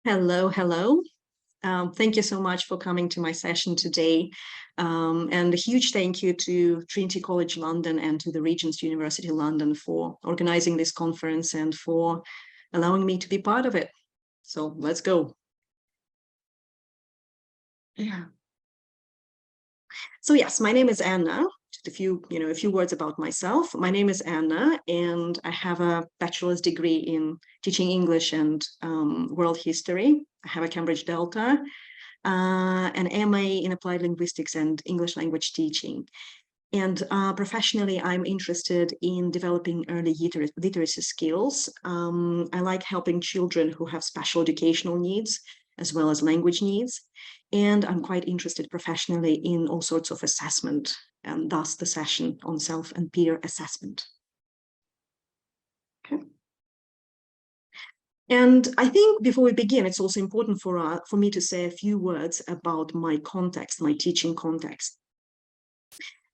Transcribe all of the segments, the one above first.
Hello, hello. Thank you so much for coming to my session today. And a huge thank you to Trinity College London and to the Regent's University London for organizing this conference and for allowing me to be part of it. So let's go. Yeah. So yes, my name is Anna. Just a few words about myself. My name is Anna, and I have a bachelor's degree in teaching English and world history. I have a Cambridge Delta, an MA in applied linguistics and English language teaching. And professionally, I'm interested in developing early literacy skills. I like helping children who have special educational needs, as well as language needs. And I'm quite interested professionally in all sorts of assessment, and thus the session on self and peer assessment. Okay. And I think before we begin, it's also important for me to say a few words about my context, my teaching context.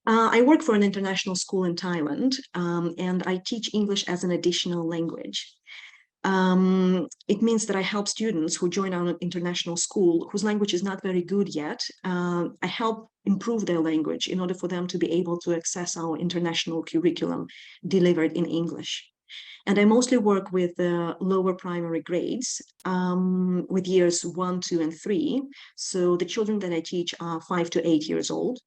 I work for an international school in Thailand, and I teach English as an additional language. It means that I help students who join our international school whose language is not very good yet. I help improve their language in order for them to be able to access our international curriculum delivered in English. And I mostly work with lower primary grades, with years 1, 2, and 3. So the children that I teach are 5 to 8 years old.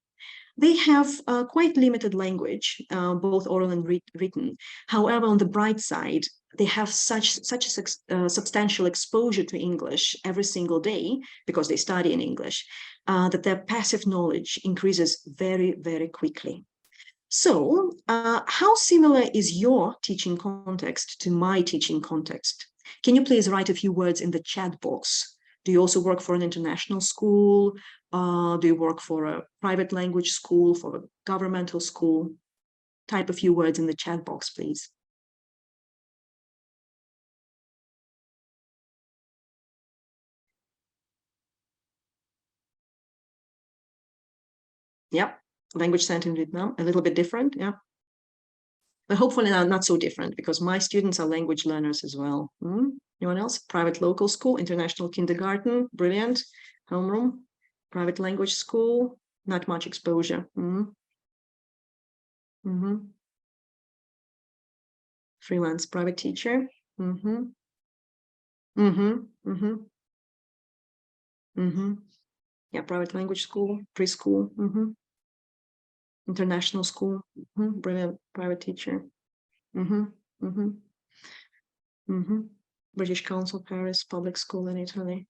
They have quite limited language, both oral and written. However, on the bright side, they have such a substantial exposure to English every single day because they study in English, that their passive knowledge increases very, very quickly. So how similar is your teaching context to my teaching context? Can you please write a few words in the chat box? Do you also work for an international school? Do you work for a private language school, for a governmental school? Type a few words in the chat box, please. Yep, language center in Vietnam, a little bit different, yeah. But hopefully not so different because my students are language learners as well. Anyone else? Private local school, international kindergarten, brilliant. Homeroom, private language school, not much exposure. Freelance private teacher. Yeah, private language school, preschool. International school. Brilliant private teacher. British Council, Paris, public school in Italy.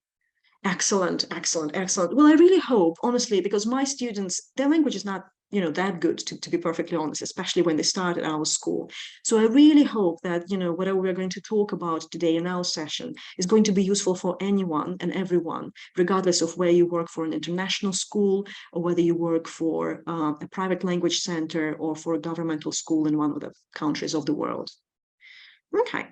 Excellent, excellent, excellent. Well, I really hope, honestly, because my students, their language is not, that good, to be perfectly honest, especially when they start at our school. So I really hope that, whatever we're going to talk about today in our session is going to be useful for anyone and everyone, regardless of where you work for an international school or whether you work for a private language center or for a governmental school in one of the countries of the world. Okay.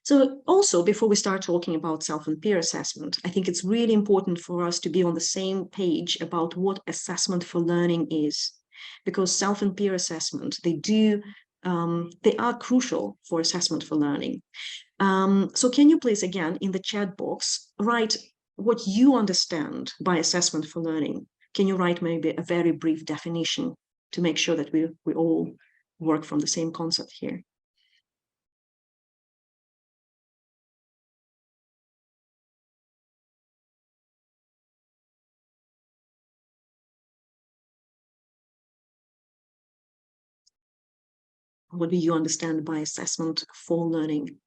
So also, before we start talking about self and peer assessment, I think it's really important for us to be on the same page about what assessment for learning is, because self and peer assessment, they are crucial for assessment for learning. So can you please, again, in the chat box, write what you understand by assessment for learning? Can you write maybe a very brief definition to make sure that we all work from the same concept here? What do you understand by assessment for learning?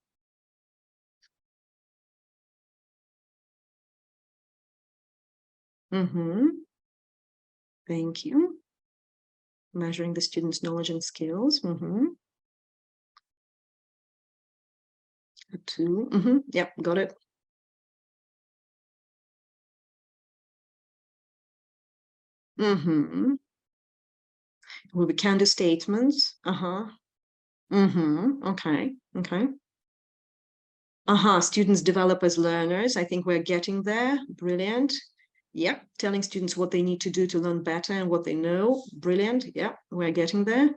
Thank you. Measuring the student's knowledge and skills. A tool. Yep, got it. Will be can do statements. Okay. Students develop as learners. I think we're getting there. Brilliant. Yep. Telling students what they need to do to learn better and what they know. Brilliant. Yep. We're getting there.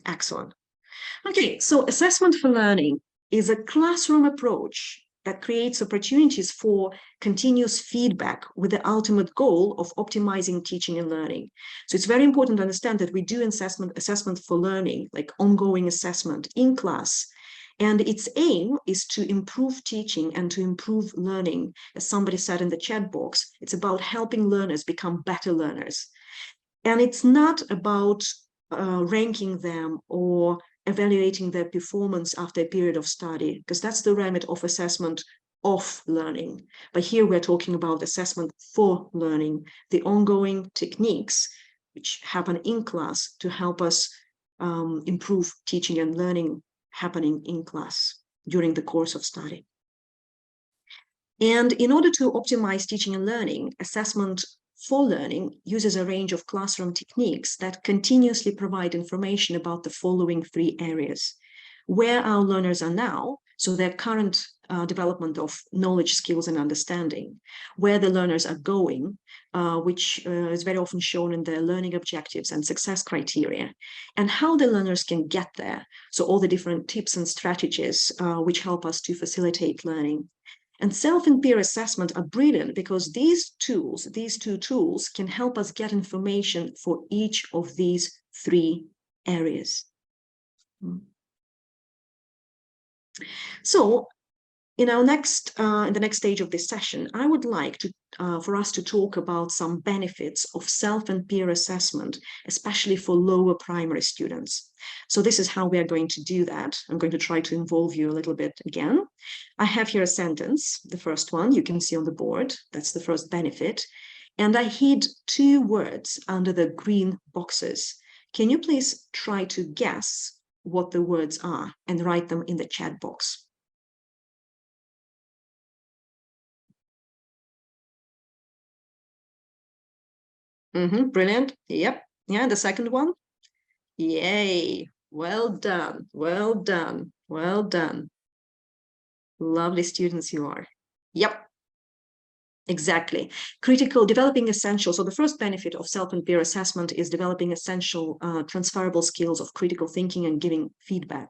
Excellent. Okay. So assessment for learning. is a classroom approach that creates opportunities for continuous feedback with the ultimate goal of optimizing teaching and learning. So it's very important to understand that we do assessment for learning, like ongoing assessment in class. And its aim is to improve teaching and to improve learning. As somebody said in the chat box, it's about helping learners become better learners. And it's not about ranking them or evaluating their performance after a period of study, because that's the remit of assessment of learning. But here we're talking about assessment for learning, the ongoing techniques which happen in class to help us improve teaching and learning happening in class during the course of study. And in order to optimize teaching and learning, assessment for learning uses a range of classroom techniques that continuously provide information about the following three areas: where our learners are now, so their current development of knowledge, skills, and understanding; where the learners are going, which is very often shown in their learning objectives and success criteria; and how the learners can get there, so all the different tips and strategies which help us to facilitate learning. And self and peer assessment are brilliant because these two tools, can help us get information for each of these three areas. So in the next stage of this session, I would like for us to talk about some benefits of self and peer assessment, especially for lower primary students. So this is how we are going to do that. I'm going to try to involve you a little bit again. I have here a sentence, the first one you can see on the board. That's the first benefit. And I hid two words under the green boxes. Can you please try to guess what the words are and write them in the chat box? Brilliant. Yep. Yeah, the second one. Yay. Well done. Well done. Well done. Lovely students you are. Yep. Exactly. Developing essential. So the first benefit of self and peer assessment is developing essential transferable skills of critical thinking and giving feedback.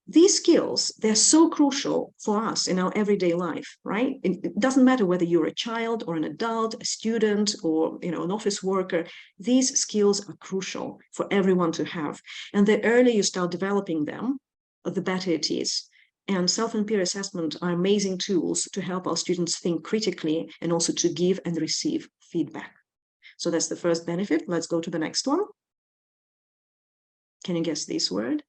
These skills, they're so crucial for us in our everyday life, right? It doesn't matter whether you're a child or an adult, a student, or an office worker. These skills are crucial for everyone to have. And the earlier you start developing them, the better it is. And self and peer assessment are amazing tools to help our students think critically and also to give and receive feedback. So that's the first benefit. Let's go to the next one. Can you guess this word?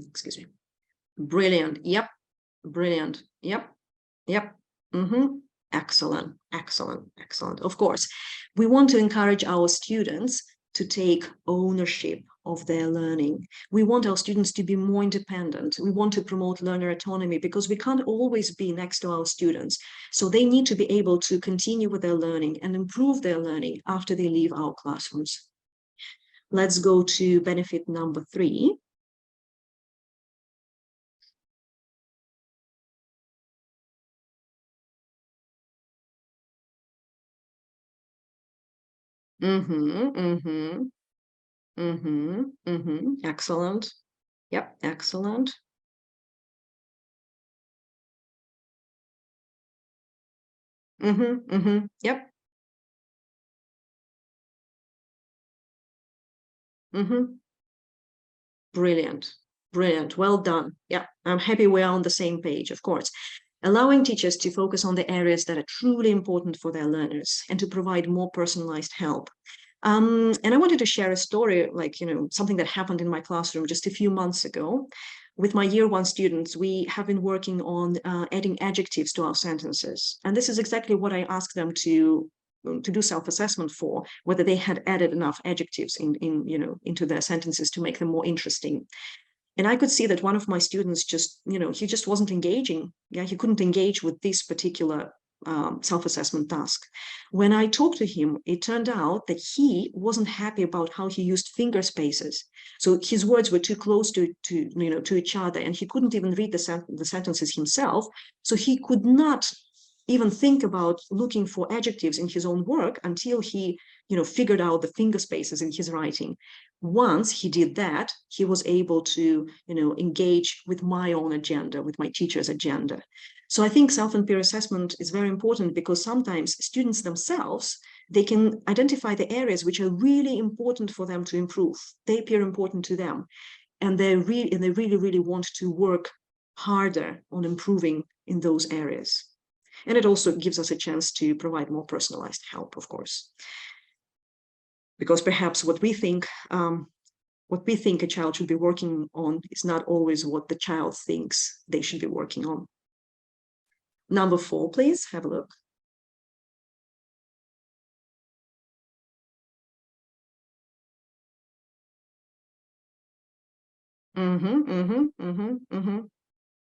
Excuse me. Brilliant. Yep. Brilliant. Yep. Yep. Excellent. Excellent. Excellent. Of course, we want to encourage our students to take ownership of their learning. We want our students to be more independent. We want to promote learner autonomy because we can't always be next to our students. So they need to be able to continue with their learning and improve their learning after they leave our classrooms. Let's go to benefit number 3. Excellent. Yep, excellent. Yep. Brilliant. Brilliant. Well done. Yeah, I'm happy we're on the same page, of course. Allowing teachers to focus on the areas that are truly important for their learners and to provide more personalized help. And I wanted to share a story, like, something that happened in my classroom just a few months ago. With my year 1 students, we have been working on adding adjectives to our sentences. And this is exactly what I asked them to do self-assessment for, whether they had added enough adjectives into their sentences to make them more interesting. And I could see that one of my students he just wasn't engaging. Yeah, he couldn't engage with this particular self-assessment task. When I talked to him, it turned out that he wasn't happy about how he used finger spaces. So his words were too close to each other, and he couldn't even read the sentences himself. So he could not even think about looking for adjectives in his own work until he figured out the finger spaces in his writing. Once he did that, he was able to, engage with my own agenda, with my teacher's agenda. So I think self and peer assessment is very important because sometimes students themselves, they can identify the areas which are really important for them to improve. They appear important to them, and they really, really want to work harder on improving in those areas. And it also gives us a chance to provide more personalized help, of course. Because perhaps what we think a child should be working on is not always what the child thinks they should be working on. Number 4, please, have a look.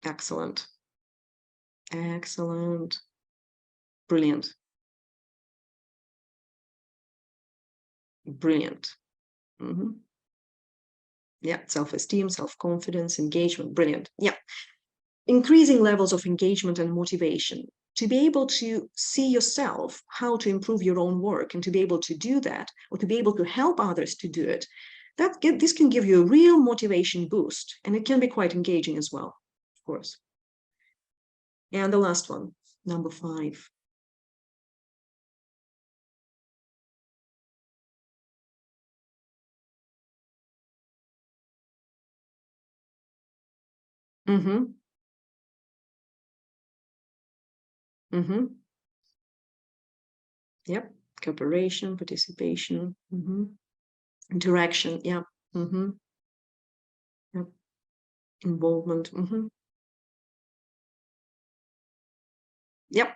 Excellent. Excellent. Brilliant. Brilliant. Yeah, self-esteem, self-confidence, engagement. Brilliant. Yeah. Increasing levels of engagement and motivation. To be able to see yourself, how to improve your own work, and to be able to do that, or to be able to help others to do it, this can give you a real motivation boost, and it can be quite engaging as well, of course. And the last one, number 5. Yep. Cooperation, participation, interaction. Yeah. Yep. Involvement. Yep.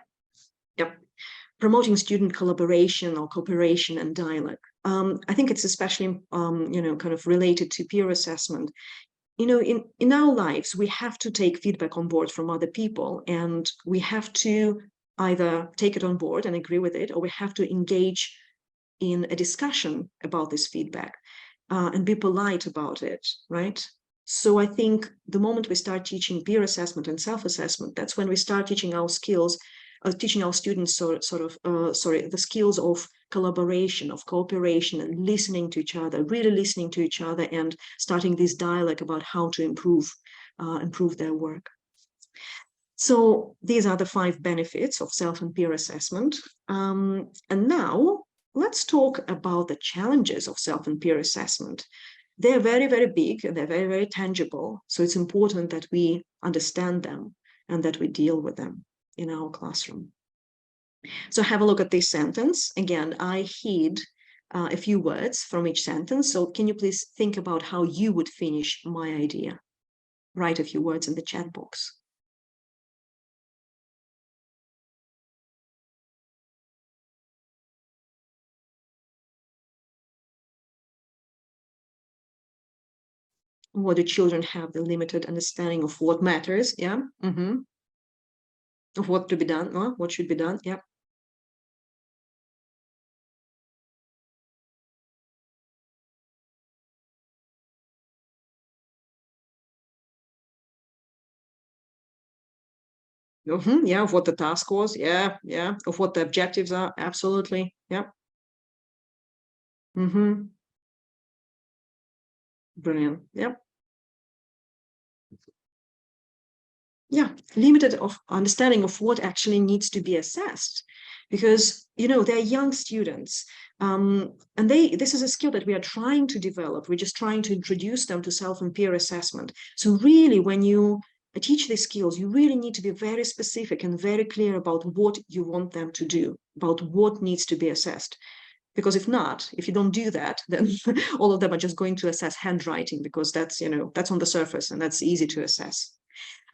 Yep. Promoting student collaboration or cooperation and dialogue. I think it's especially, kind of related to peer assessment. In our lives, we have to take feedback on board from other people, and we have to either take it on board and agree with it, or we have to engage in a discussion about this feedback and be polite about it, right? So I think the moment we start teaching peer assessment and self-assessment, that's when we start teaching our skills, teaching our students the skills of collaboration, of cooperation, and listening to each other, really listening to each other, and starting this dialogue about how to improve their work. So these are the 5 benefits of self and peer assessment. And now let's talk about the challenges of self and peer assessment. They're very, very big, and they're very, very tangible. So it's important that we understand them and that we deal with them in our classroom. So have a look at this sentence. Again, I hid a few words from each sentence. So can you please think about how you would finish my idea? Write a few words in the chat box. What do children have? The limited understanding of what matters, yeah, of what to be done, what should be done, yeah. Yeah, of what the task was, yeah, of what the objectives are, absolutely, yeah. Brilliant, yeah. Yeah, limited of understanding of what actually needs to be assessed, because they're young students, and this is a skill that we are trying to develop. We're just trying to introduce them to self and peer assessment. So really, when you teach these skills, you really need to be very specific and very clear about what you want them to do, about what needs to be assessed. Because if you don't do that, then all of them are just going to assess handwriting, because that's on the surface and that's easy to assess.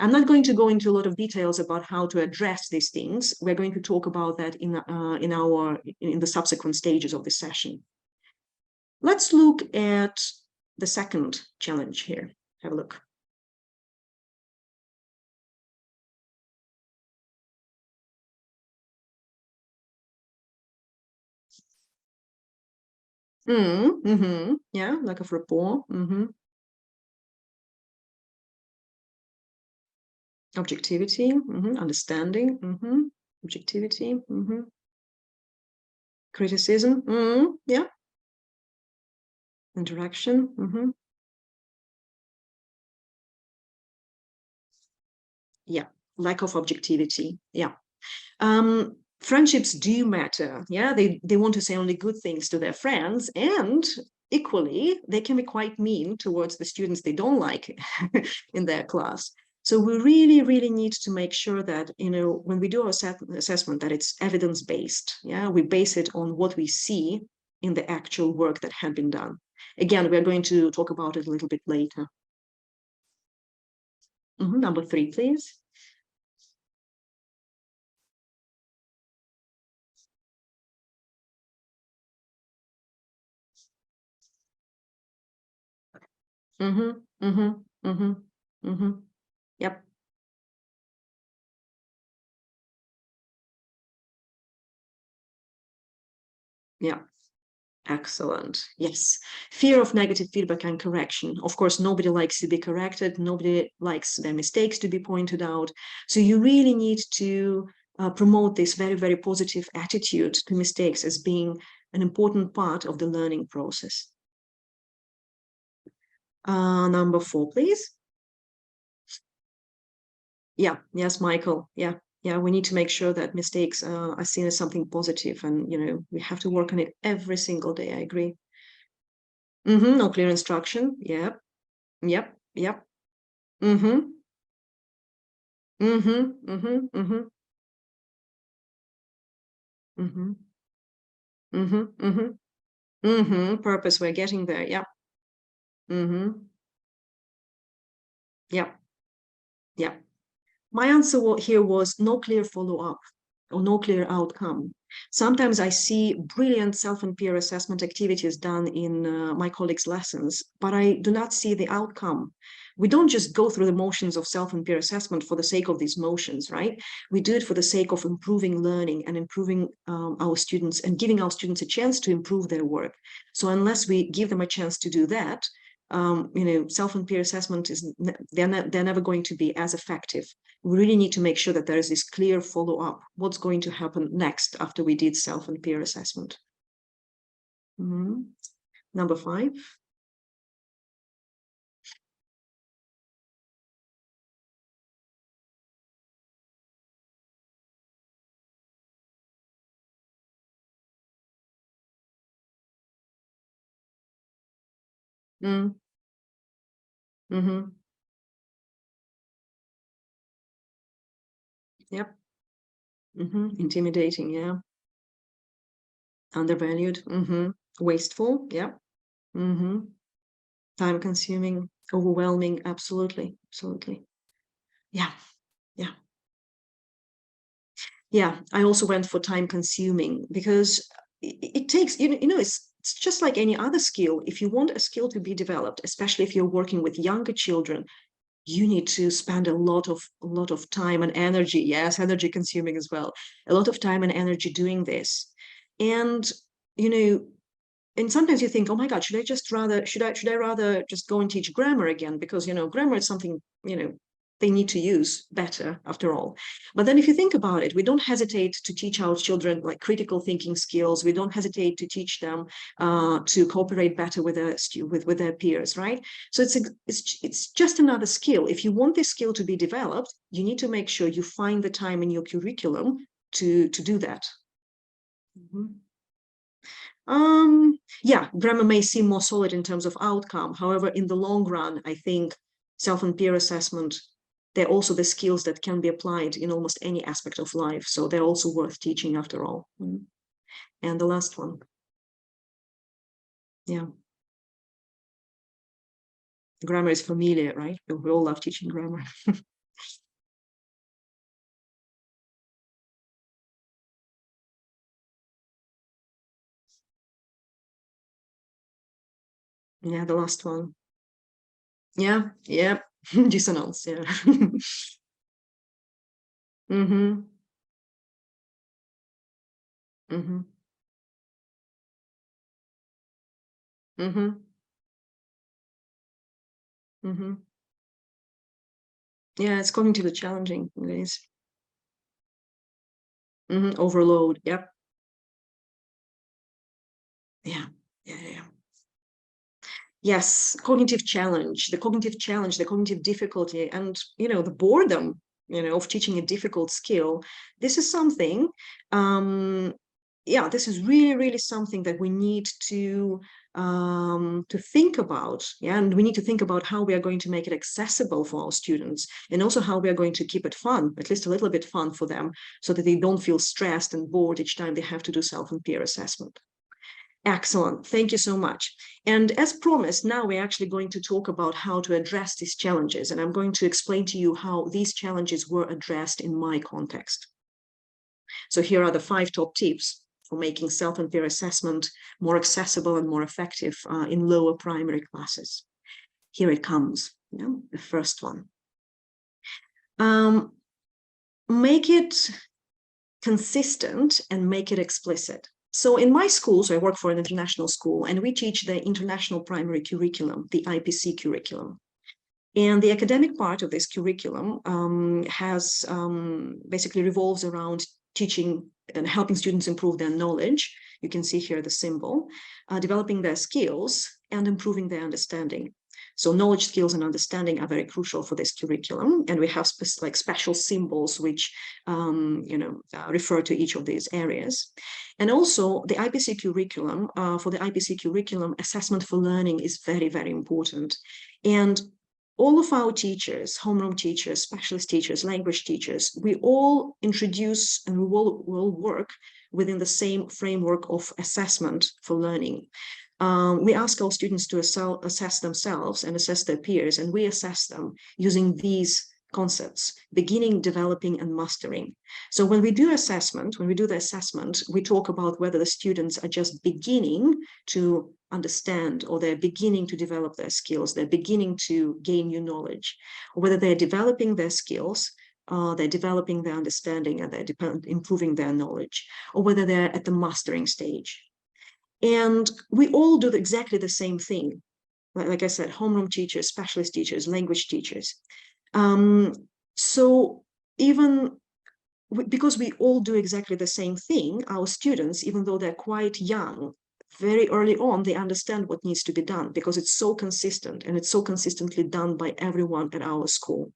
I'm not going to go into a lot of details about how to address these things. We're going to talk about that in the subsequent stages of this session. Let's look at the second challenge here. Have a look. Yeah, lack of rapport. Objectivity, understanding, objectivity, Criticism. Yeah. Interaction. Yeah. Lack of objectivity. Yeah. Friendships do matter. Yeah, they want to say only good things to their friends, and equally they can be quite mean towards the students they don't like in their class. So we really need to make sure that, when we do our assessment, that it's evidence based. Yeah, we base it on what we see in the actual work that had been done. Again, we're going to talk about it a little bit later. Number 3, please. Mm-hmm. Mm-hmm. Mm-hmm. Mm-hmm. Yep. Yeah. Excellent. Yes. Fear of negative feedback and correction. Of course, nobody likes to be corrected. Nobody likes their mistakes to be pointed out. So you really need to promote this very positive attitude to mistakes as being an important part of the learning process. Number 4, please. Yeah. Yes, Michael. Yeah. Yeah. We need to make sure that mistakes are seen as something positive, and we have to work on it every single day. I agree. No clear instruction. Yep. Yep. Yep. Mm-hmm. Mm-hmm. Mm-hmm. Mm-hmm. Mm-hmm. Mm-hmm. Mm-hmm. Mm-hmm. Purpose. We're getting there. Yep. Mm-hmm. Yep. Yep. My answer here was no clear follow-up or no clear outcome. Sometimes I see brilliant self and peer assessment activities done in my colleagues' lessons, but I do not see the outcome. We don't just go through the motions of self and peer assessment for the sake of these motions, right? We do it for the sake of improving learning and improving our students and giving our students a chance to improve their work. So unless we give them a chance to do that, self and peer assessment they're never going to be as effective. We really need to make sure that there is this clear follow-up. What's going to happen next after we did self and peer assessment? Number 5. Mm. Mm-hmm. Yep. Intimidating. Yeah. Undervalued. Wasteful. Yep. Time consuming. Overwhelming. Absolutely. Yeah. Yeah. Yeah, I also went for time consuming because it takes, it's just like any other skill. If you want a skill to be developed, especially if you're working with younger children, you need to spend a lot of time and energy. Yes, energy consuming as well. A lot of time and energy doing this. And, you know, and sometimes you think, oh my God, should I rather just go and teach grammar again? Because, grammar is something, they need to use better after all. But then if you think about it, we don't hesitate to teach our children like critical thinking skills. We don't hesitate to teach them to cooperate better with their peers, right? So it's just another skill. If you want this skill to be developed, you need to make sure you find the time in your curriculum to do that. Mhm. Yeah, grammar may seem more solid in terms of outcome. However, in the long run, I think self and peer assessment, they're also the skills that can be applied in almost any aspect of life. So they're also worth teaching after all. And the last one. Yeah. Grammar is familiar, right? We all love teaching grammar. Yeah, the last one. Yeah, yeah. Dissonance, yeah. mm-hmm. Mm-hmm. Mm-hmm. Mm-hmm. Yeah, it's cognitively challenging. It is. Overload. Yep. Yeah, yeah. Yes, cognitive challenge, the cognitive difficulty, and the boredom, of teaching a difficult skill. This is something, yeah, this is really, really something that we need to think about. Yeah, and we need to think about how we are going to make it accessible for our students, and also how we are going to keep it fun, at least a little bit fun for them, so that they don't feel stressed and bored each time they have to do self and peer assessment. Excellent. Thank you so much. And as promised, now we're actually going to talk about how to address these challenges. And I'm going to explain to you how these challenges were addressed in my context. So here are the 5 top tips for making self and peer assessment more accessible and more effective in lower primary classes. Here it comes, the first one. Make it consistent and make it explicit. So in my school, so I work for an international school, and we teach the International Primary Curriculum, the IPC curriculum. And the academic part of this curriculum has basically revolves around teaching and helping students improve their knowledge. You can see here the symbol, developing their skills and improving their understanding. So knowledge, skills, and understanding are very crucial for this curriculum, and we have special symbols which refer to each of these areas. And also the IPC curriculum, for the IPC curriculum, assessment for learning is very, very important. And all of our teachers, homeroom teachers, specialist teachers, language teachers, we all introduce and we will work within the same framework of assessment for learning. We ask our students to assess themselves and assess their peers, and we assess them using these concepts: beginning, developing, and mastering. So when we do the assessment, we talk about whether the students are just beginning to understand, or they're beginning to develop their skills, they're beginning to gain new knowledge, or whether they're developing their skills, they're developing their understanding, and they're improving their knowledge, or whether they're at the mastering stage. And we all do exactly the same thing. Like I said, homeroom teachers, specialist teachers, language teachers. So even because we all do exactly the same thing, our students, even though they're quite young, very early on, they understand what needs to be done because it's so consistent, and it's so consistently done by everyone at our school.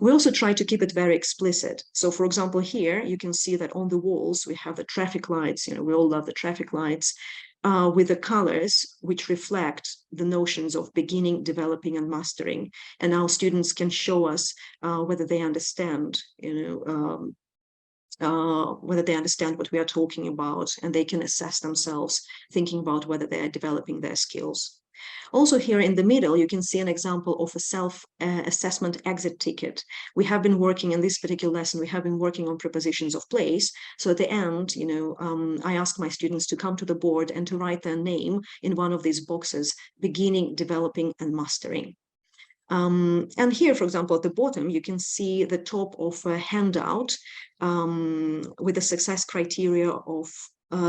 We also try to keep it very explicit. So for example, here you can see that on the walls, we have the traffic lights. We all love the traffic lights with the colors which reflect the notions of beginning, developing, and mastering. And our students can show us whether they understand, whether they understand what we are talking about, and they can assess themselves, thinking about whether they are developing their skills. Also here in the middle, you can see an example of a self-assessment exit ticket. We have been working in this particular lesson, we have been working on prepositions of place. So at the end, I ask my students to come to the board and to write their name in one of these boxes: beginning, developing, and mastering. And here, for example, at the bottom, you can see the top of a handout with the success criteria of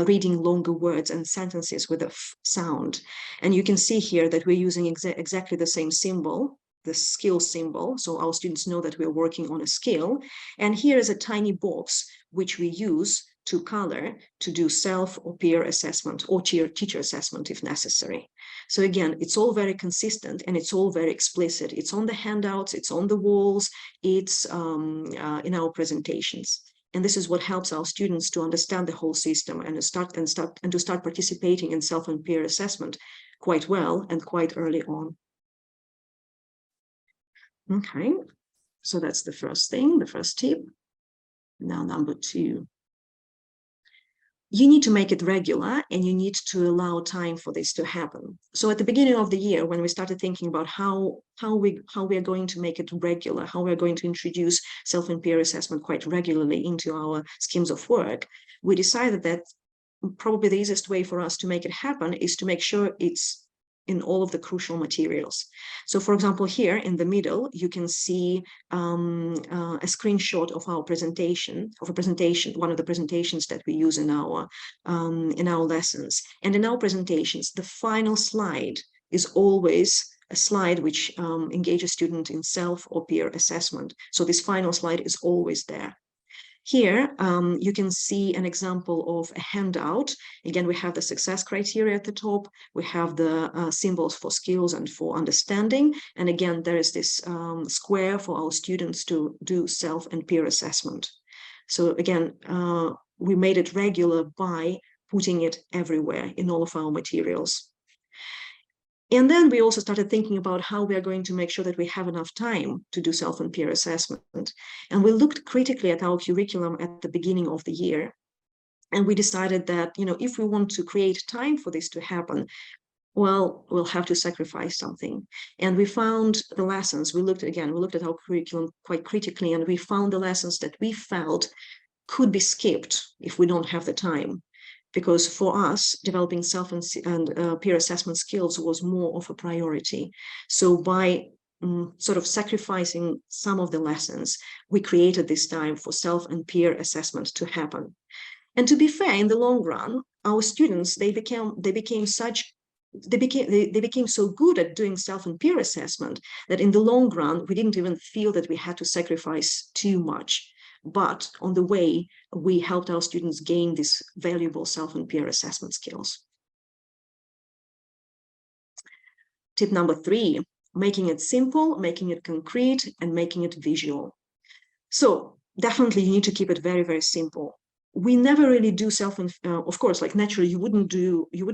reading longer words and sentences with a f sound. And you can see here that we're using exactly the same symbol, the skill symbol. So our students know that we're working on a skill. And here is a tiny box which we use to color to do self or peer assessment or teacher assessment if necessary. So again, it's all very consistent and it's all very explicit. It's on the handouts, it's on the walls, it's in our presentations. And this is what helps our students to understand the whole system and to start participating in self and peer assessment quite well and quite early on. Okay, so that's the first thing, the first tip. Now, number 2. You need to make it regular, and you need to allow time for this to happen. So at the beginning of the year, when we started thinking about how we are going to make it regular, how we're going to introduce self and peer assessment quite regularly into our schemes of work, we decided that probably the easiest way for us to make it happen is to make sure it's in all of the crucial materials. So for example, here in the middle, you can see a screenshot of our presentation, one of the presentations that we use in our lessons. And in our presentations, the final slide is always a slide which engages students in self or peer assessment. So this final slide is always there. Here, you can see an example of a handout. Again, we have the success criteria at the top. We have the symbols for skills and for understanding. And again, there is this square for our students to do self and peer assessment. So again, we made it regular by putting it everywhere in all of our materials. And then we also started thinking about how we are going to make sure that we have enough time to do self and peer assessment. And we looked critically at our curriculum at the beginning of the year. And we decided that, if we want to create time for this to happen, well, we'll have to sacrifice something. And we found the lessons. We looked at our curriculum quite critically, and we found the lessons that we felt could be skipped if we don't have the time. Because for us, developing self and peer assessment skills was more of a priority. So by sort of sacrificing some of the lessons, we created this time for self and peer assessment to happen. And to be fair, in the long run, our students, they became so good at doing self and peer assessment that in the long run, we didn't even feel that we had to sacrifice too much. But on the way, we helped our students gain these valuable self and peer assessment skills. Tip number 3, making it simple, making it concrete, and making it visual. So definitely you need to keep it very, very simple. We never really do of course, like naturally, you wouldn't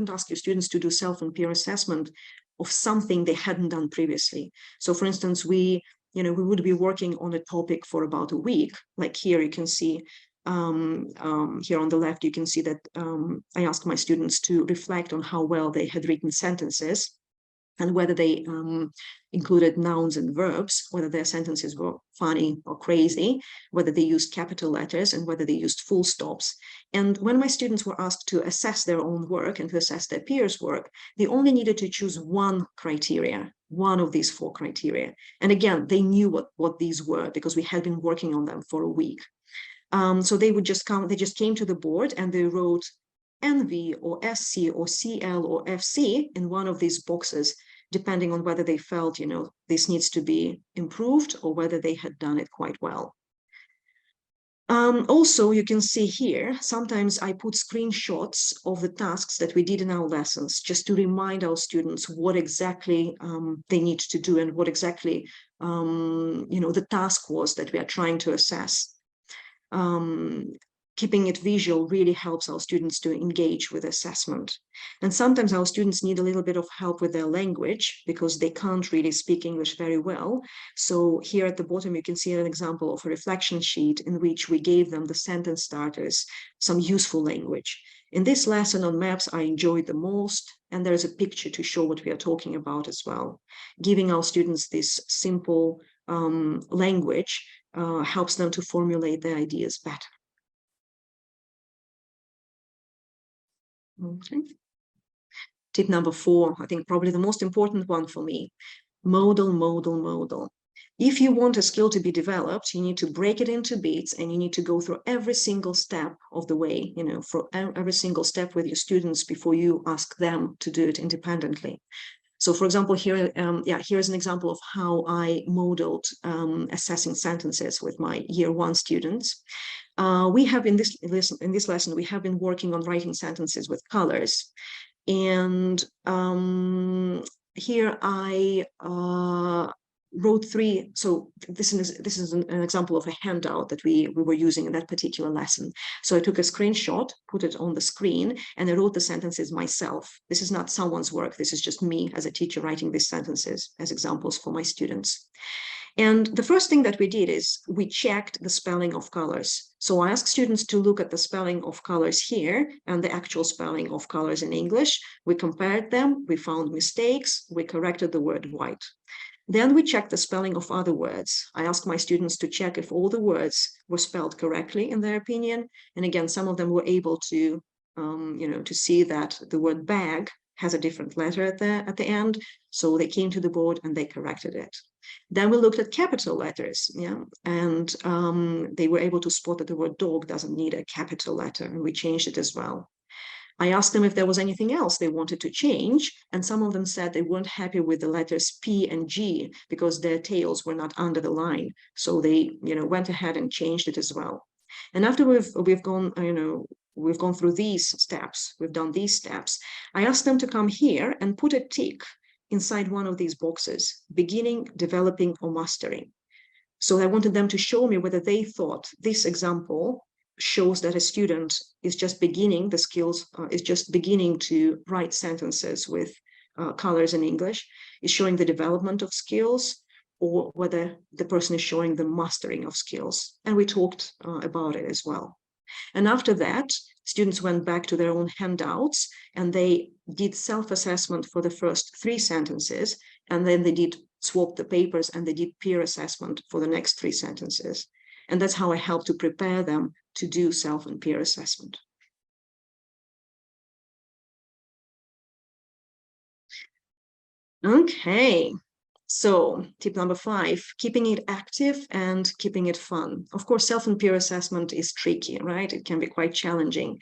ask your students to do self and peer assessment of something they hadn't done previously. So for instance, we would be working on a topic for about a week. Like here you can see, here on the left, you can see that I asked my students to reflect on how well they had written sentences and whether they included nouns and verbs, whether their sentences were funny or crazy, whether they used capital letters, and whether they used full stops. And when my students were asked to assess their own work and to assess their peers' work, they only needed to choose one criteria, one of these 4 criteria. And again, they knew what these were because we had been working on them for a week. So they just came to the board and they wrote NV or SC or CL or FC in one of these boxes, depending on whether they felt, this needs to be improved or whether they had done it quite well. Also, you can see here, sometimes I put screenshots of the tasks that we did in our lessons just to remind our students what exactly they need to do and what exactly, the task was that we are trying to assess. Keeping it visual really helps our students to engage with assessment. And sometimes our students need a little bit of help with their language because they can't really speak English very well. So here at the bottom, you can see an example of a reflection sheet in which we gave them the sentence starters, some useful language. In this lesson on maps, I enjoyed the most, and there's a picture to show what we are talking about as well. Giving our students this simple language helps them to formulate their ideas better. Okay. Tip number 4, I think probably the most important one for me, modal, modal, modal. If you want a skill to be developed, you need to break it into bits and you need to go through every single step of the way, for every single step with your students before you ask them to do it independently. So for example, here's an example of how I modeled assessing sentences with my year 1 students. We have in this lesson, we have been working on writing sentences with colors. And here I wrote 3. So this is an example of a handout that we were using in that particular lesson. So I took a screenshot, put it on the screen, and I wrote the sentences myself. This is not someone's work. This is just me as a teacher writing these sentences as examples for my students. And the first thing that we did is we checked the spelling of colors. So I asked students to look at the spelling of colors here and the actual spelling of colors in English. We compared them, we found mistakes, we corrected the word white. Then we checked the spelling of other words. I asked my students to check if all the words were spelled correctly in their opinion. And again, some of them were able to, to see that the word bag has a different letter at the end. So they came to the board and they corrected it. Then we looked at capital letters, and they were able to spot that the word dog doesn't need a capital letter, and we changed it as well. I asked them if there was anything else they wanted to change, and some of them said they weren't happy with the letters P and G because their tails were not under the line. So they, went ahead and changed it as well. And after we've gone, we've gone through these steps, we've done these steps, I asked them to come here and put a tick inside one of these boxes: beginning, developing, or mastering. So I wanted them to show me whether they thought this example shows that a student is just beginning the skills, is just beginning to write sentences with colors in English, is showing the development of skills, or whether the person is showing the mastering of skills. And we talked about it as well. And after that, students went back to their own handouts and they did self-assessment for the first 3 sentences, and then they did swap the papers and they did peer assessment for the next 3 sentences. And that's how I helped to prepare them to do self and peer assessment. Okay, so tip number 5, keeping it active and keeping it fun. Of course, self and peer assessment is tricky, right? It can be quite challenging.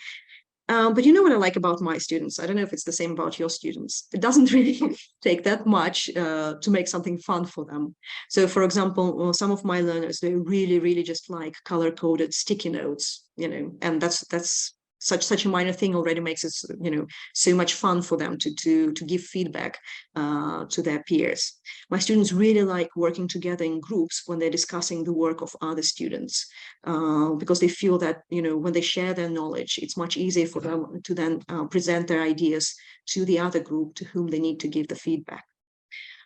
But you know what I like about my students? I don't know if it's the same about your students. It doesn't really take that much to make something fun for them. So, for example, some of my learners, they really, really just like color-coded sticky notes, and that's such a minor thing already makes it, so much fun for them to give feedback to their peers. My students really like working together in groups when they're discussing the work of other students, because they feel that, when they share their knowledge, it's much easier for them to then present their ideas to the other group to whom they need to give the feedback.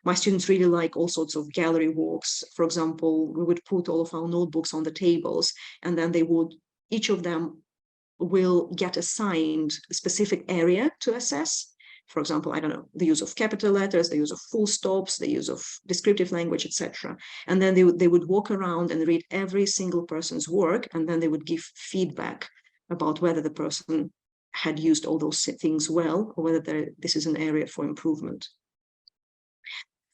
My students really like all sorts of gallery walks. For example, we would put all of our notebooks on the tables, and then each of them will get assigned a specific area to assess. For example, I don't know, the use of capital letters, the use of full stops, the use of descriptive language, etc. And then they would walk around and read every single person's work, and then they would give feedback about whether the person had used all those things well, or whether this is an area for improvement.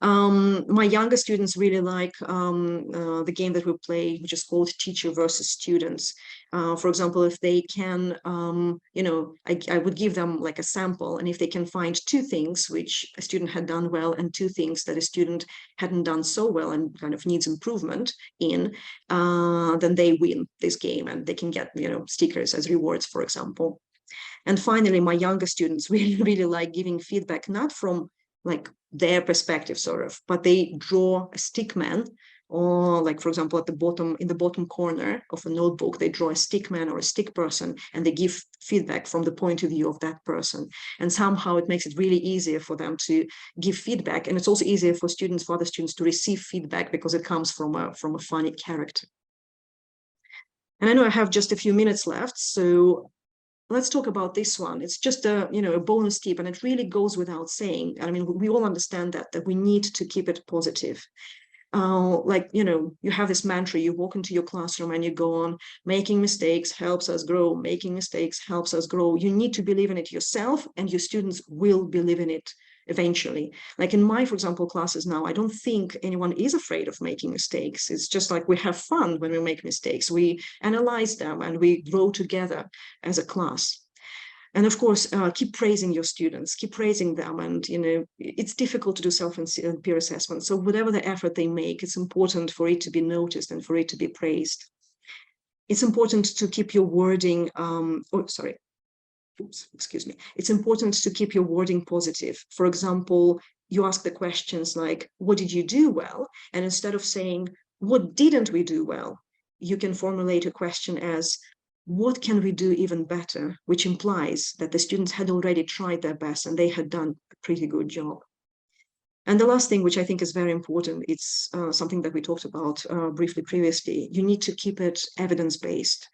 My younger students really like the game that we play, which is called teacher versus students. For example, if they can, I would give them like a sample, and if they can find 2 things which a student had done well and 2 things that a student hadn't done so well and kind of needs improvement in, then they win this game and they can get, stickers as rewards, for example. And finally, my younger students really, really like giving feedback, not from like their perspective sort of, but they draw a stick man, or like, for example, in the bottom corner of a notebook, they draw a stick man or a stick person, and they give feedback from the point of view of that person. And somehow it makes it really easier for them to give feedback. And it's also easier for other students to receive feedback because it comes from a funny character. And I know I have just a few minutes left, so let's talk about this one. It's just a bonus tip, and it really goes without saying. I mean, we all understand that we need to keep it positive. You have this mantra, you walk into your classroom and you go on: making mistakes helps us grow, making mistakes helps us grow. You need to believe in it yourself, and your students will believe in it eventually. Like in my, for example, classes now, I don't think anyone is afraid of making mistakes. It's just like we have fun when we make mistakes. We analyze them and we grow together as a class. And of course, keep praising your students, keep praising them. And, it's difficult to do self and peer assessment. So whatever the effort they make, it's important for it to be noticed and for it to be praised. It's important to keep your wording, It's important to keep your wording positive. For example, you ask the questions like, what did you do well? And instead of saying, what didn't we do well? You can formulate a question as, what can we do even better? Which implies that the students had already tried their best and they had done a pretty good job. And the last thing, which I think is very important, it's something that we talked about briefly previously. You need to keep it evidence-based.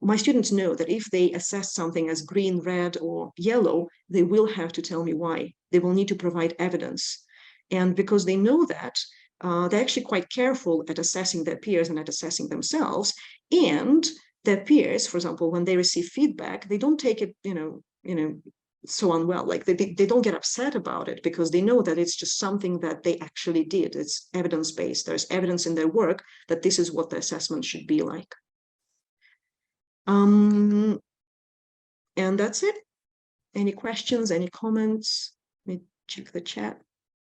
My students know that if they assess something as green, red, or yellow, they will have to tell me why. They will need to provide evidence. And because they know that, they're actually quite careful at assessing their peers and at assessing themselves. And their peers, for example, when they receive feedback, they don't take it, so unwell. Like they don't get upset about it because they know that it's just something that they actually did. It's evidence-based. There's evidence in their work that this is what the assessment should be like. And that's it. Any questions, any comments? Let me check the chat.